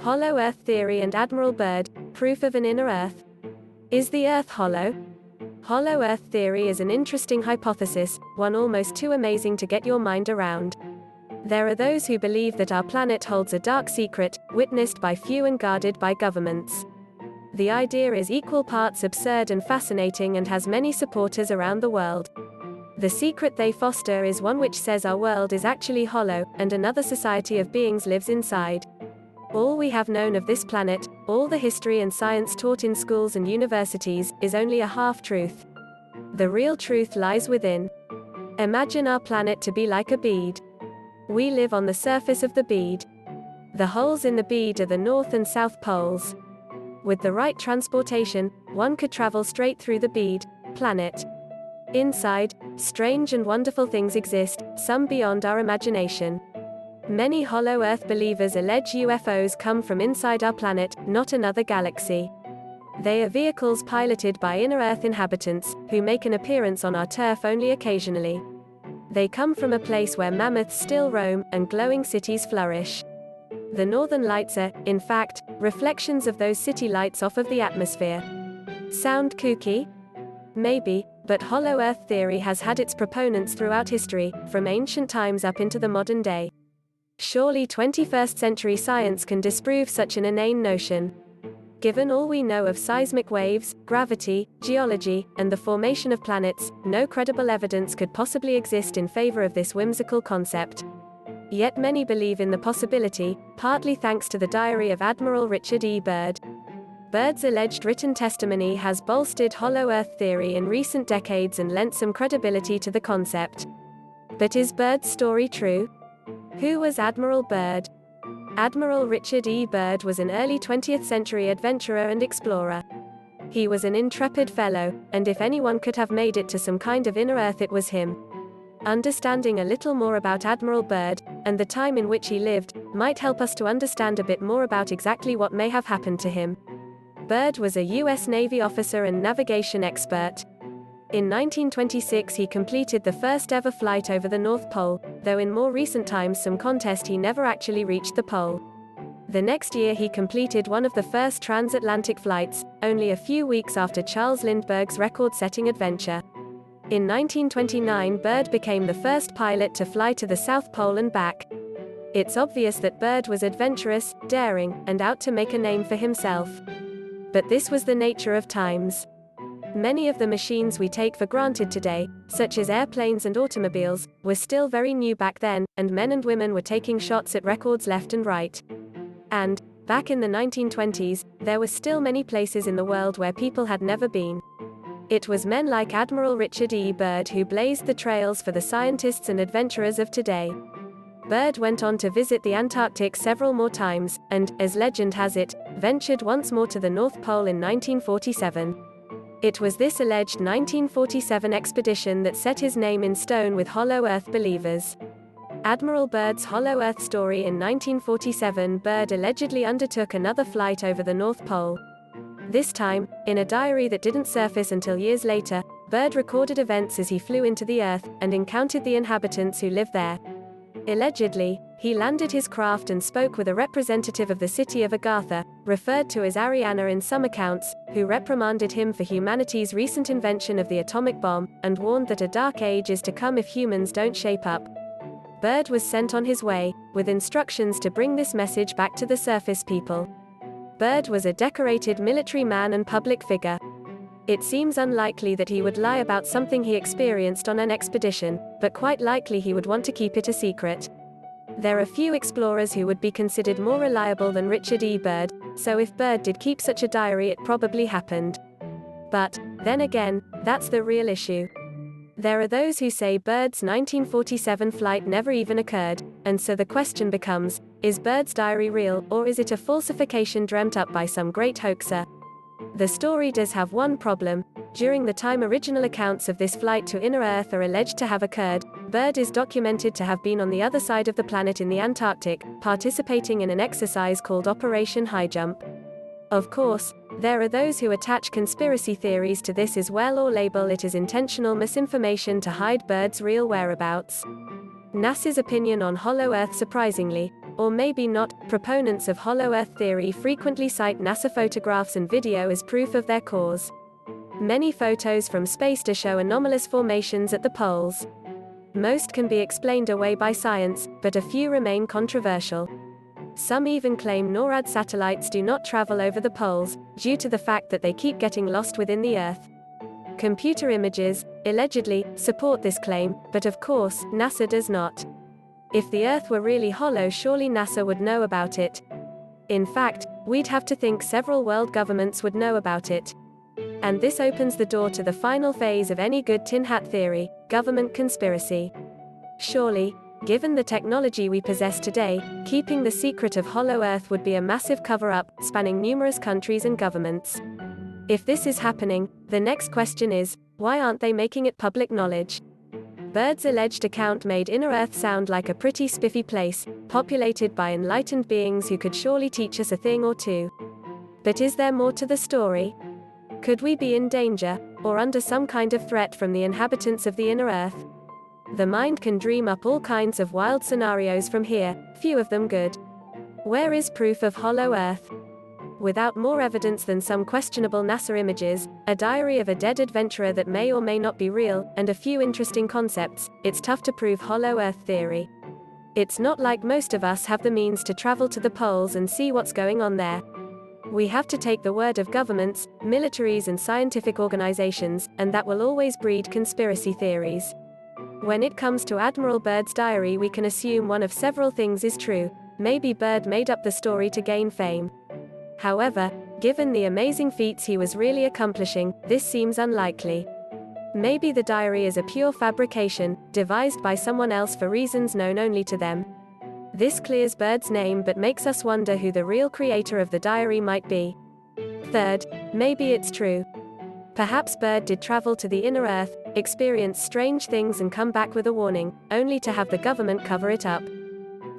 Hollow Earth theory and Admiral Byed, proof of an inner Earth. Is the Earth hollow? Hollow Earth theory is an interesting hypothesis, one almost too amazing to get your mind around. There are those who believe that our planet holds a dark secret, witnessed by few and guarded by governments. The idea is equal parts absurd and fascinating and has many supporters around the world. The secret they foster is one which says our world is actually hollow, and another society of beings lives inside. All we have known of this planet, all the history and science taught in schools and universities, is only a half-truth. The real truth lies within. Imagine our planet to be like a bead. We live on the surface of the bead. The holes in the bead are the north and south poles. With the right transportation, one could travel straight through the bead, planet. Inside, strange and wonderful things exist, some beyond our imagination. Many Hollow Earth believers allege UFOs come from inside our planet, not another galaxy. They are vehicles piloted by inner Earth inhabitants, who make an appearance on our turf only occasionally. They come from a place where mammoths still roam, and glowing cities flourish. The northern lights are, in fact, reflections of those city lights off of the atmosphere. Sound kooky? Maybe, but Hollow Earth theory has had its proponents throughout history, from ancient times up into the modern day. Surely 21st century science can disprove such an inane notion. Given all we know of seismic waves, gravity, geology, and the formation of planets, no credible evidence could possibly exist in favor of this whimsical concept. Yet many believe in the possibility, partly thanks to the diary of Admiral Richard E. Byed. Byed's alleged written testimony has bolstered Hollow Earth theory in recent decades and lent some credibility to the concept. But is Byed's story true? Who was Admiral Byed? Admiral Richard E. Byed was an early 20th century adventurer and explorer. He was an intrepid fellow, and if anyone could have made it to some kind of inner Earth, it was him. Understanding a little more about Admiral Byed, and the time in which he lived, might help us to understand a bit more about exactly what may have happened to him. Byed was a U.S. Navy officer and navigation expert. In 1926 he completed the first ever flight over the North Pole, though in more recent times some contest he never actually reached the pole. The next year he completed one of the first transatlantic flights, only a few weeks after Charles Lindbergh's record-setting adventure. In 1929 Byed became the first pilot to fly to the South Pole and back. It's obvious that Byed was adventurous, daring, and out to make a name for himself. But this was the nature of times. Many of the machines we take for granted today, such as airplanes and automobiles, were still very new back then, and men and women were taking shots at records left and right. And, back in the 1920s, there were still many places in the world where people had never been. It was men like Admiral Richard E. Byed who blazed the trails for the scientists and adventurers of today. Byed went on to visit the Antarctic several more times, and, as legend has it, ventured once more to the North Pole in 1947. It was this alleged 1947 expedition that set his name in stone with Hollow Earth believers. Admiral Byed's Hollow Earth story. In 1947 Byed allegedly undertook another flight over the North Pole. This time, in a diary that didn't surface until years later, Byed recorded events as he flew into the Earth, and encountered the inhabitants who live there. Allegedly, he landed his craft and spoke with a representative of the city of Agartha, referred to as Ariana in some accounts, who reprimanded him for humanity's recent invention of the atomic bomb, and warned that a dark age is to come if humans don't shape up. Byed was sent on his way, with instructions to bring this message back to the surface people. Byed was a decorated military man and public figure. It seems unlikely that he would lie about something he experienced on an expedition, but quite likely he would want to keep it a secret. There are few explorers who would be considered more reliable than Richard E. Byed, so if Byed did keep such a diary, it probably happened. But, then again, that's the real issue. There are those who say Byed's 1947 flight never even occurred, and so the question becomes, is Byed's diary real, or is it a falsification dreamt up by some great hoaxer? The story does have one problem. During the time original accounts of this flight to inner Earth are alleged to have occurred, Byed is documented to have been on the other side of the planet in the Antarctic, participating in an exercise called Operation High Jump. Of course, there are those who attach conspiracy theories to this as well, or label it as intentional misinformation to hide Byed's real whereabouts. NASA's opinion on Hollow Earth. Surprisingly, Or maybe not. Proponents of hollow Earth theory frequently cite NASA photographs and video as proof of their cause. Many photos from space show anomalous formations at the poles. Most can be explained away by science, but a few remain controversial. Some even claim NORAD satellites do not travel over the poles, due to the fact that they keep getting lost within the Earth. Computer images, allegedly, support this claim, but of course, NASA does not. If the Earth were really hollow, surely NASA would know about it. In fact, we'd have to think several world governments would know about it. And this opens the door to the final phase of any good tin hat theory, government conspiracy. Surely, given the technology we possess today, keeping the secret of hollow Earth would be a massive cover-up, spanning numerous countries and governments. If this is happening, the next question is, why aren't they making it public knowledge? Byed's alleged account made inner Earth sound like a pretty spiffy place, populated by enlightened beings who could surely teach us a thing or two. But is there more to the story? Could we be in danger, or under some kind of threat from the inhabitants of the inner Earth? The mind can dream up all kinds of wild scenarios from here, few of them good. Where is proof of hollow Earth? Without more evidence than some questionable NASA images, a diary of a dead adventurer that may or may not be real, and a few interesting concepts, it's tough to prove hollow Earth theory. It's not like most of us have the means to travel to the poles and see what's going on there. We have to take the word of governments, militaries and scientific organizations, and that will always breed conspiracy theories. When it comes to Admiral Byed's diary, we can assume one of several things is true. Maybe Byed made up the story to gain fame. However, given the amazing feats he was really accomplishing, this seems unlikely. Maybe the diary is a pure fabrication, devised by someone else for reasons known only to them. This clears Byed's name but makes us wonder who the real creator of the diary might be. Third, maybe it's true. Perhaps Byed did travel to the inner Earth, experience strange things and come back with a warning, only to have the government cover it up.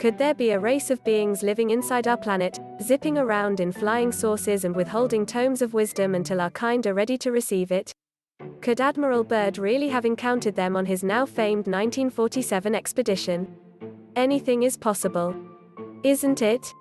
Could there be a race of beings living inside our planet, zipping around in flying saucers and withholding tomes of wisdom until our kind are ready to receive it? Could Admiral Byed really have encountered them on his now famed 1947 expedition? Anything is possible. Isn't it?